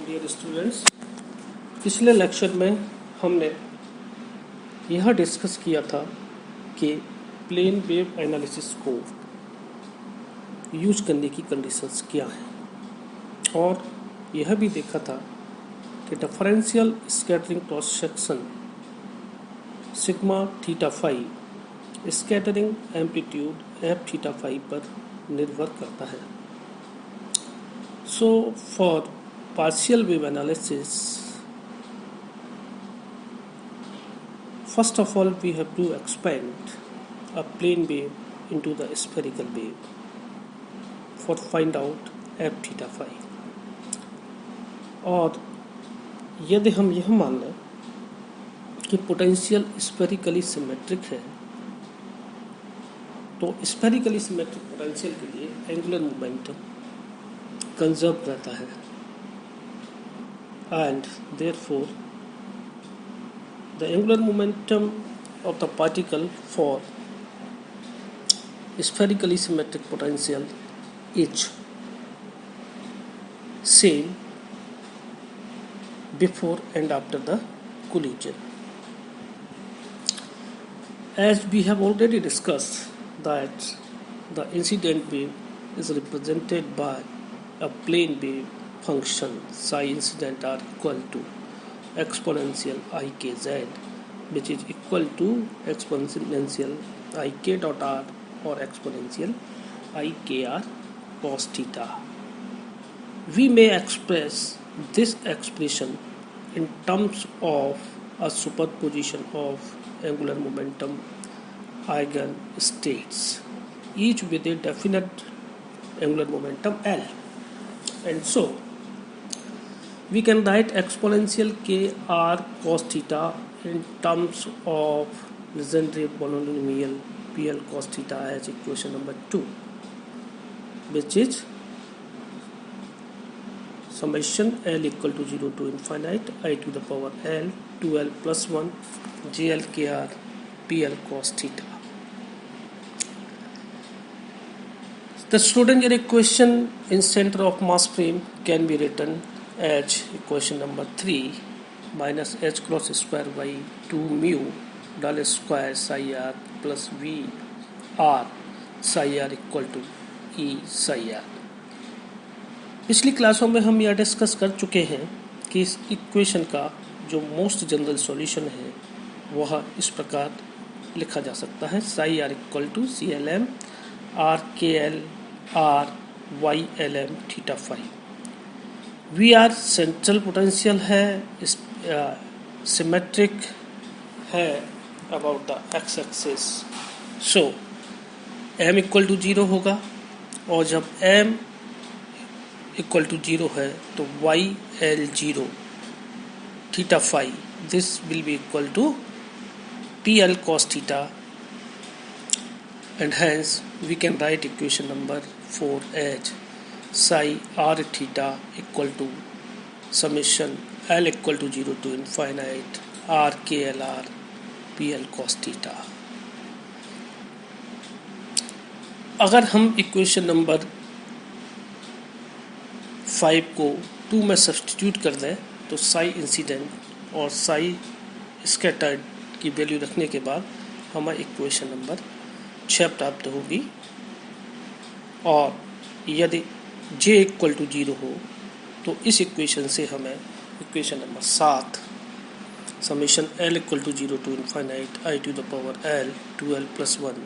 Dear students, पिछले lecture में हमने यह डिस्कस किया था कि प्लेन वेव एनालिसिस को यूज करने की कंडीशंस क्या हैं, और यह भी देखा था कि differential scattering cross section sigma theta phi scattering amplitude F theta phi पर निर्भर करता है. So for partial wave analysis, first of all we have to expand a plane wave into the spherical wave for find out f theta phi. और यदि हम यह मान लें कि पोटेंशियल स्फेरिकली सिमेट्रिक है, तो स्फेरिकली सिमेट्रिक पोटेंशियल के लिए एंगुलर मोमेंटम कंजर्व रहता है, and therefore the angular momentum of the particle for spherically symmetric potential is same before and after the collision. As we have already discussed that the incident wave is represented by a plane wave function psi incident are equal to exponential ikz, which is equal to exponential ik dot r or exponential ikr cos theta. We may express this expression in terms of a superposition of angular momentum eigen states, each with a definite angular momentum L. And so we can write exponential kr cos theta in terms of Legendre polynomial pl cos theta as equation number 2, which is summation L equal to 0 to infinite I to the power L 2L plus 1 gl kr pl cos theta. The Schrodinger equation in center of mass frame can be written as equation number 3 minus h cross square by 2 mu del square psi r plus v r psi r equal to e psi r. पिछली क्लासों में हम यह discuss कर चुके हैं कि इस इक्वेशन का जो मोस्ट जनरल सॉल्यूशन है वह इस प्रकार लिखा जा सकता है: psi r equal to CLM r KL r y LM theta phi. We are central potential है, सिमेट्रिक है about the X axis, so m equal to 0 होगा, और जब m इक्वल टू 0 है तो y L 0 theta phi this will be equal to PL cos theta, and hence we can write equation number 4 as psi r theta equal to summation L equal to 0 to infinite r KL r PL cos theta. अगर हम equation number 5 को 2 में substitute कर दें तो psi incident और psi scattered की value रखने के बाद हमें इक्वेशन नंबर 6 प्राप्त होगी, और यदि j इक्वल टू 0 हो तो इस इक्वेशन से हमें equation number 7 summation L equal to 0 to infinite I to the power L 2L plus 1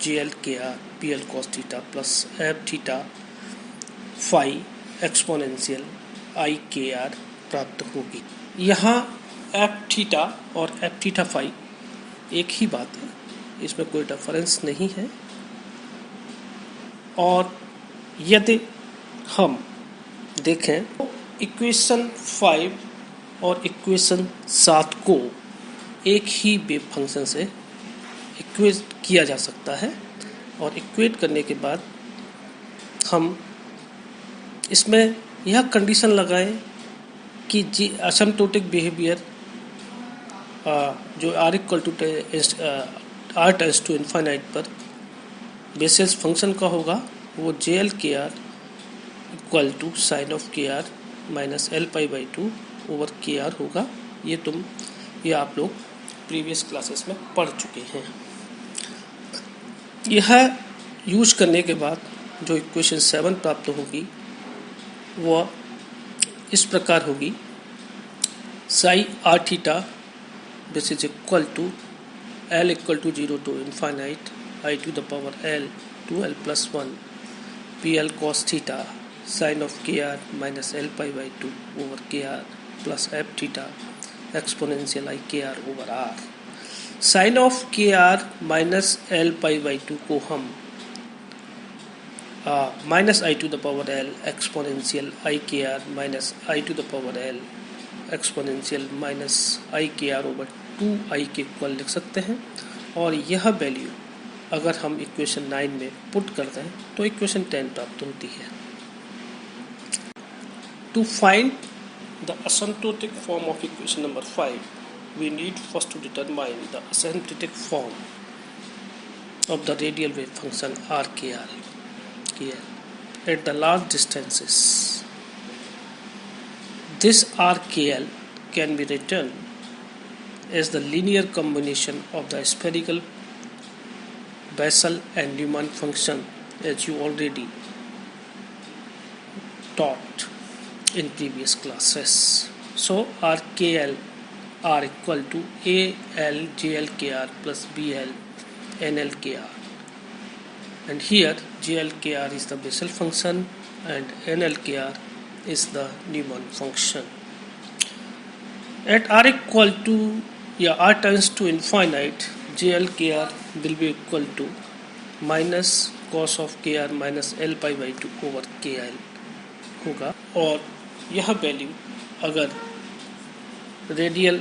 GL KR PL cos theta plus F theta phi exponential IKR प्राप्त होगी. यहाँ F थीटा और F theta phi एक ही बात है, इसमें कोई डिफरेंस नहीं है. और यदि हम देखें तो इक्वेशन 5 और इक्वेशन 7 को एक ही वेव फंक्शन से इक्वेट किया जा सकता है, और इक्वेट करने के बाद हम इसमें यह कंडीशन लगाएं कि जी असिम्प्टोटिक बिहेवियर जो r equal to r tends to infinite पर बेसिस फंक्शन का होगा, वो JL KR equal to sine of KR minus L pi by two over के आर होगा। ये आप लोग प्रीवियस क्लासेस में पढ़ चुके हैं। यह यूज करने के बाद जो इक्वेशन 7 प्राप्त होगी वह इस प्रकार होगी, psi r theta this is equal to l equal to 0 to infinite i to the power l to l plus 1 p l cos theta sine of k r minus L pi by two over के are plus f theta exponential i k r over r. Sine of k r minus L pi by two को हम minus i to the power l exponential i k r minus i to the power l exponential minus i k r over 2i के equal लिख सकते हैं। और यह value अगर हम इक्वेशन 9 में पुट करते हैं तो इक्वेशन 10 प्राप्त होती है। To find the asymptotic form of equation number 5, we need first to determine the asymptotic form of the radial wave function RKL at the large distances. This RKL can be written as the linear combination of the spherical Bessel and Newman function, as you already taught in previous classes. So RKL are equal to AL JLKR plus BL NLKR, and here JLKR is the Bessel function and NLKR is the Newman function. At R equal to R tends to infinite, JLKR will be equal to minus cos of KR minus L pi by 2 over KL होगा। और यह value अगर radial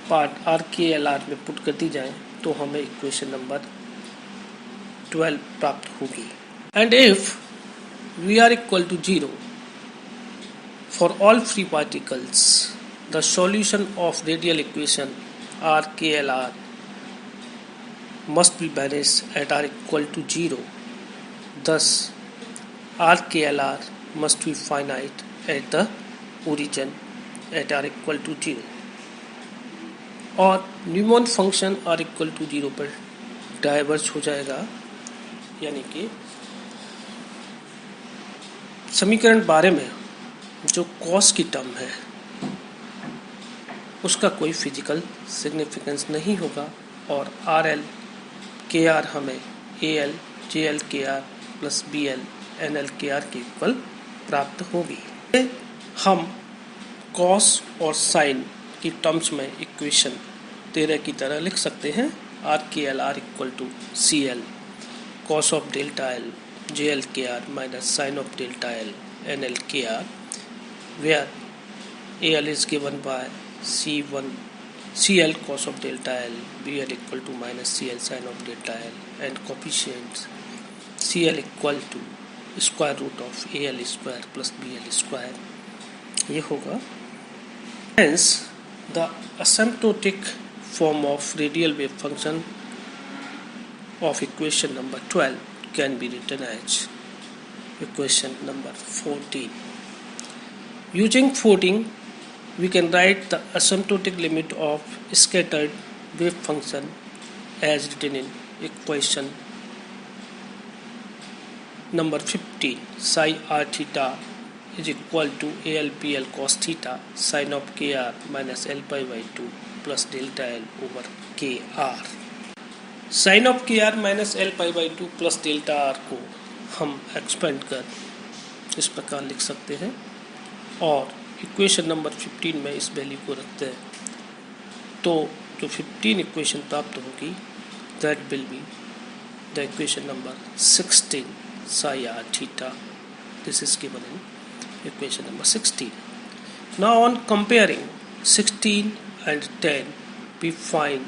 part are k l are में put कर दी जाए तो हमें equation number 12 प्राप्त होगी। And if v r equal to 0 for all free particles the solution of radial equation r k l r must be balanced at r equal to 0। thus r k l r must be finite at the origin at r equal to 0 और Neumann function r equal to 0 पर diverge हो जाएगा। यानी कि समीकरण 12 में जो cos की टर्म है उसका कोई फिजिकल सिग्निफिकेंस नहीं होगा और आर एल के आर हमें ए एल जे एल के are plus B L N L के आर के इक्वल प्राप्त होगी। हम कॉस और साइन की टर्म्स में इक्वेशन 13 की तरह लिख सकते हैं। R k l r equal to c l cos of delta l J L के r minus sine of delta l N L के r, where a l is given by c l cos of delta l, b l equal to minus c l sine of delta l and coefficients c l equal to square root of a l square plus B l square ये होगा। Hence the asymptotic form of radial wave function of equation number 12 can be written as equation number 14. Using 14 we can write the asymptotic limit of scattered wave function as written in equation number 15, psi r theta is equal to ALPL cos theta sin of KR minus L pi by 2 plus delta L over KR। sin of KR minus L pi by 2 plus delta R को हम expand कर इस प्रकार लिख सकते हैं और equation number 15 में इस वैल्यू को रखते हैं तो जो 15 इक्वेशन प्राप्त होगी that will be the equation number 16 psi r theta. This is given in equation number 16. Now on comparing 16 and 10 we find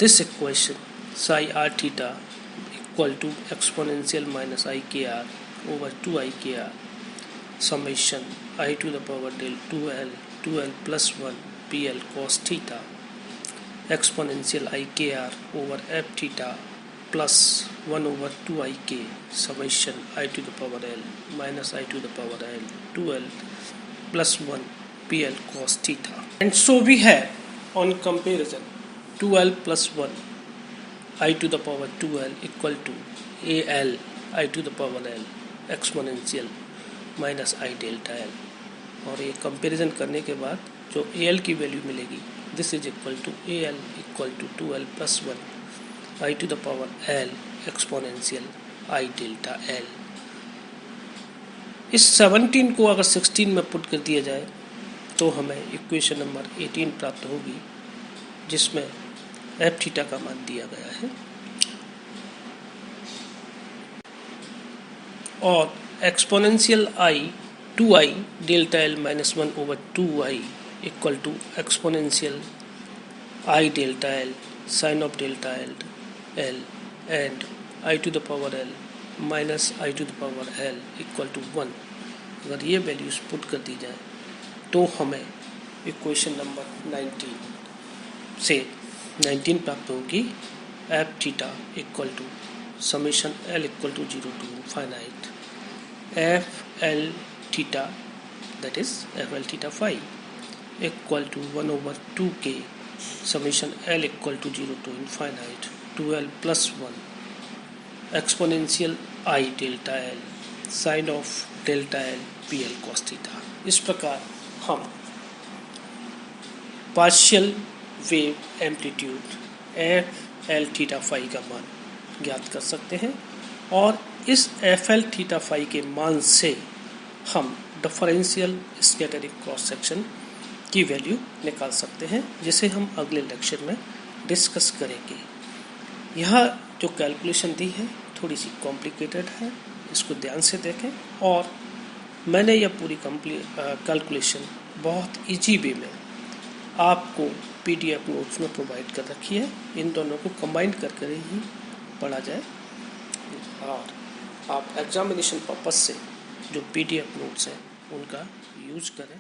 this equation psi r theta equal to exponential minus I k r over 2 I k r summation I to the power del 2l plus 1 pl cos theta exponential I k r over f theta plus 1 over 2ik summation I to the power L minus I to the power L 2L plus 1 PL cos theta. And so we have on comparison 2L plus 1 I to the power 2L equal to AL I to the power L exponential minus I delta L. और ये comparison करने के बाद जो AL की value मिलेगी this is equal to AL equal to 2L plus 1 I to the power L exponential I delta L. इस 17 को अगर 16 में पुट कर दिया जाए तो हमें इक्वेशन नंबर 18 प्राप्त होगी जिसमें एफ थीटा का मान दिया गया है और exponential I 2I delta L minus 1 over 2I equal to exponential I delta L sine of delta L and I to the power L minus I to the power L equal to 1. अगर ये values put कर दी जाए तो हमें equation number 19 से 19 प्राप्त होगी F theta equal to summation L equal to 0 to infinite F L theta that is F L theta five equal to 1 over 2 के summation L equal to 0 to infinite 2L plus 1 exponential I delta L sine of delta L PL cos theta. इस प्रकार हम partial wave amplitude F L theta phi का मान ज्ञात कर सकते हैं और इस एफ एल थीटा फाई के मान से हम डिफरेंशियल स्कैटरिंग क्रॉस सेक्शन की वैल्यू निकाल सकते हैं जिसे हम अगले लेक्चर में डिस्कस करेंगे. यह जो कैलकुलेशन दी है थोड़ी सी कॉम्प्लिकेटेड है, इसको ध्यान से देखें और मैंने यह पूरी कैलकुलेशन बहुत इजी वे में आपको PDF नोट्स में प्रोवाइड कर रखी है. इन दोनों को कंबाइन करके ही पढ़ा जाए और आप एग्जामिनेशन पर्पस से जो PDF नोट्स हैं उनका यूज करें.